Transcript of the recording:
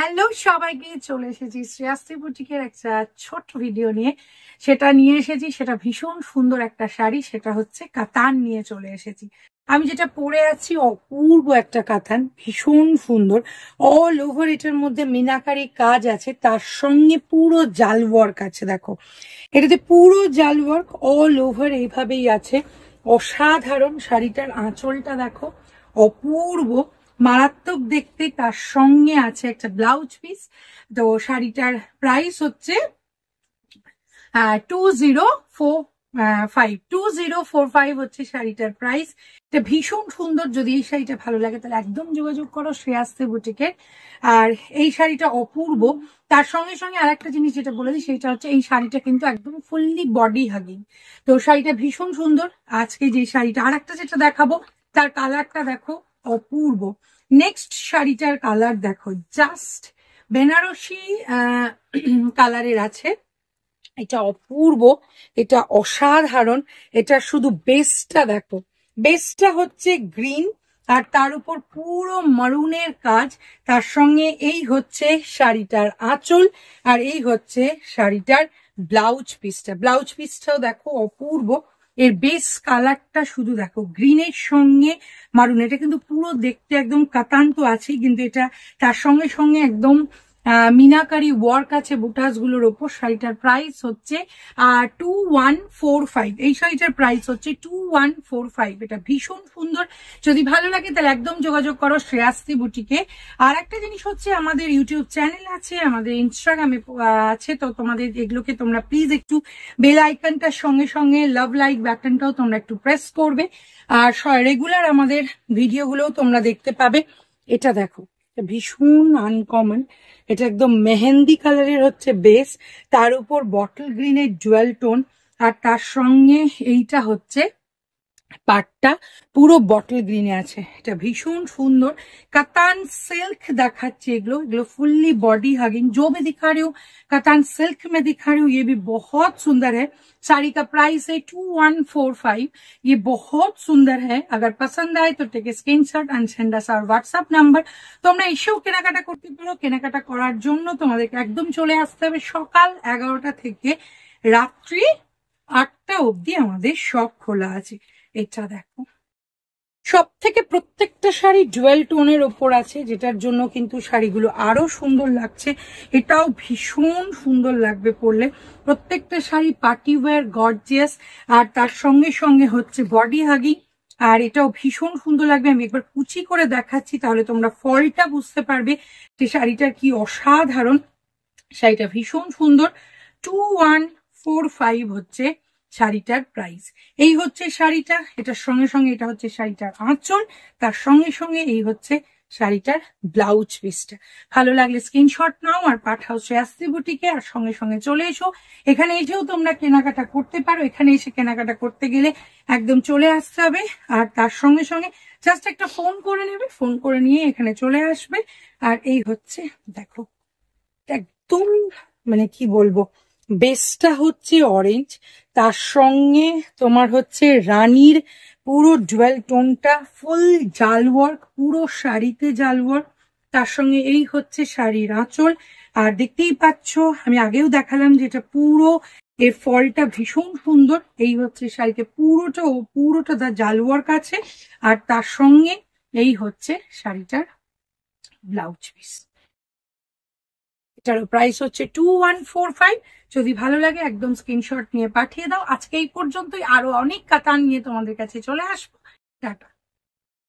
Hello সবাইকে, চলে এসেছি শ্রেয়াশ্রী বুটিকের একটা ছোট্ট ভিডিও নিয়ে। সেটা নিয়ে এসেছি, সেটা ভীষণ সুন্দর একটা শাড়ি, সেটা হচ্ছে কাতান নিয়ে চলে এসেছি। আমি যেটা পরে আছি অপূর্ব একটা কাতান, ভীষণ সুন্দর। অল ওভার এটার মধ্যে মিনাকারি কাজ আছে, তার সঙ্গে পুরো জাল ওয়ার্ক আছে। দেখো এটাতে পুরো জাল ওয়ার্ক অল ওভার এইভাবেই আছে। অসাধারণ শাড়িটার আঁচলটা দেখো, অপূর্ব মারাত্মক দেখতে। তার সঙ্গে আছে একটা ব্লাউজ পিস। তো শাড়িটার প্রাইস হচ্ছে 2045 হচ্ছে শাড়িটার প্রাইস। এটা ভীষণ সুন্দর। যদি এই শাড়িটা ভালো লাগে তাহলে একদম যোগাযোগ করো শ্রেয়াশ্রী বুটিকের। আর এই শাড়িটা অপূর্ব। তার সঙ্গে সঙ্গে আরেকটা জিনিস যেটা বলে দিই, সেটা হচ্ছে এই শাড়িটা কিন্তু একদম ফুললি বডি হাগিং। তো শাড়িটা ভীষণ সুন্দর। আজকে যে শাড়িটা আরেকটা যেটা দেখাবো, তার কালারটা দেখো, অপূর্ব। নেক্সট শাড়িটার কালার দেখো, জাস্ট বেনারসি কালারের আছে। এটা অপূর্ব, এটা অসাধারণ। এটা শুধু বেসটা দেখো, বেসটা হচ্ছে গ্রিন, আর তার উপর পুরো মারুনের কাজ। তার সঙ্গে এই হচ্ছে শাড়িটার আঁচল, আর এই হচ্ছে শাড়িটার ব্লাউজ পিসটাও দেখো অপূর্ব। এর বেস কালারটা শুধু দেখো, গ্রিনের সঙ্গে মারুন। এটা কিন্তু পুরো দেখতে একদম কাতান তো আছেই, কিন্তু এটা তার সঙ্গে সঙ্গে একদম মিনাকারি ওয়ার্ক আছে বুটাস গুলোর ওপর। শাড়িটার প্রাইস হচ্ছে 2145। এই শাড়িটার প্রাইস হচ্ছে 2145। এটা ভীষণ সুন্দর। যদি ভালো লাগে তাহলে একদম যোগাযোগ করো শ্রেয়াশ্রী বুটিকে। আর একটা জিনিস হচ্ছে, আমাদের ইউটিউব চ্যানেল আছে, আমাদের ইনস্টাগ্রামে আছে। তো তোমাদের এগুলোকে তোমরা প্লিজ একটু বেল আইকনটার সঙ্গে সঙ্গে লাভ লাইক বাটনটাও তোমরা একটু প্রেস করবে। আর রেগুলার আমাদের ভিডিওগুলোও তোমরা দেখতে পাবে। এটা দেখো, ভীষণ আনকমন। এটা একদম মেহেন্দি কালারের হচ্ছে বেস, তার উপর বটল গ্রিনের জুয়েল টোন, আর তার সঙ্গে এইটা হচ্ছে পাটটা পুরো বটল গ্রিনে আছে। এটা ভীষণ সুন্দর। কাতান सिल्क দেখাচ্ছে এগুলো, এগুলো फुल्ली बॉडी हगिंग। जो मैं दिखा रही हूँ कातान सिल्क में दिखा रही हूँ, ये भी बहुत सुंदर है। साड़ी का प्राइस है 2145। ये बहुत सुंदर है। अगर पसंद आए तो take screenshot and send us our WhatsApp number. তোমরা এসেও কেনাকাটা করতে পারো। কেনাকাটা করার জন্য তোমাদেরকে একদম চলে আসতে হবে সকাল 11টা থেকে রাত্রি 8টা অবধি আমাদের শপ খোলা আছে। এটা দেখো, সব থেকে প্রত্যেকটা শাড়ি ডুয়েল টোনের ওপর আছে, যেটার জন্য কিন্তু শাড়িগুলো আরো সুন্দর লাগছে। এটাও ভীষণ সুন্দর লাগবে পরলে। প্রত্যেকটা শাড়ি পার্টি ওয়্যার গর্জিয়াস, আর তার সঙ্গে সঙ্গে হচ্ছে বডি হাগিং। আর এটাও ভীষণ সুন্দর লাগবে। আমি একবার কুচি করে দেখাচ্ছি, তাহলে তোমরা ফলটা বুঝতে পারবে যে শাড়িটার কি অসাধারণ। শাড়িটা ভীষণ সুন্দর। 2145 হচ্ছে শাড়িটার প্রাইস। এই হচ্ছে শাড়িটা। এটার সঙ্গে সঙ্গে এটা হচ্ছে শাড়িটার আঁচল, তার সঙ্গে সঙ্গে এই হচ্ছে শাড়িটার ব্লাউজ পিসটা। ভালো লাগলে স্ক্রিনশট নাও আর পাঠাও শ্রেয়াশ্রী বুটিকে। আর সঙ্গে সঙ্গে চলে এসো, এখানে এসেও তোমরা কেনাকাটা করতে পারো। এখানে এসে কেনাকাটা করতে গেলে একদম চলে আসতে হবে, আর তার সঙ্গে সঙ্গে জাস্ট একটা ফোন করে নেবে, ফোন করে নিয়ে এখানে চলে আসবে। আর এই হচ্ছে দেখো, একদম মানে কি বলবো, বেসটা হচ্ছে অরেঞ্জ, তার সঙ্গে তোমার হচ্ছে রানীর পুরো ডুয়েল টোনটা, ফুল জাল ওয়ার্ক, পুরো শাড়িতে জাল ওয়ার্ক। তার সঙ্গে এই হচ্ছে শাড়ির আঁচল। আর দেখতেই পাচ্ছ, আমি আগেও দেখালাম যে এটা পুরো এর ফলটা ভীষণ সুন্দর। এই হচ্ছে শাড়িতে পুরোটা দা জাল ওয়ার্ক আছে, আর তার সঙ্গে এই হচ্ছে শাড়িটার ব্লাউজ পিস। এটারও প্রাইস হচ্ছে 2145। যদি ভালো লাগে একদম স্ক্রিনশট নিয়ে পাঠিয়ে দাও। আজকে এই পর্যন্তই, আরো অনেক কাতান নিয়ে তোমাদের কাছে চলে আসবো। টাটা।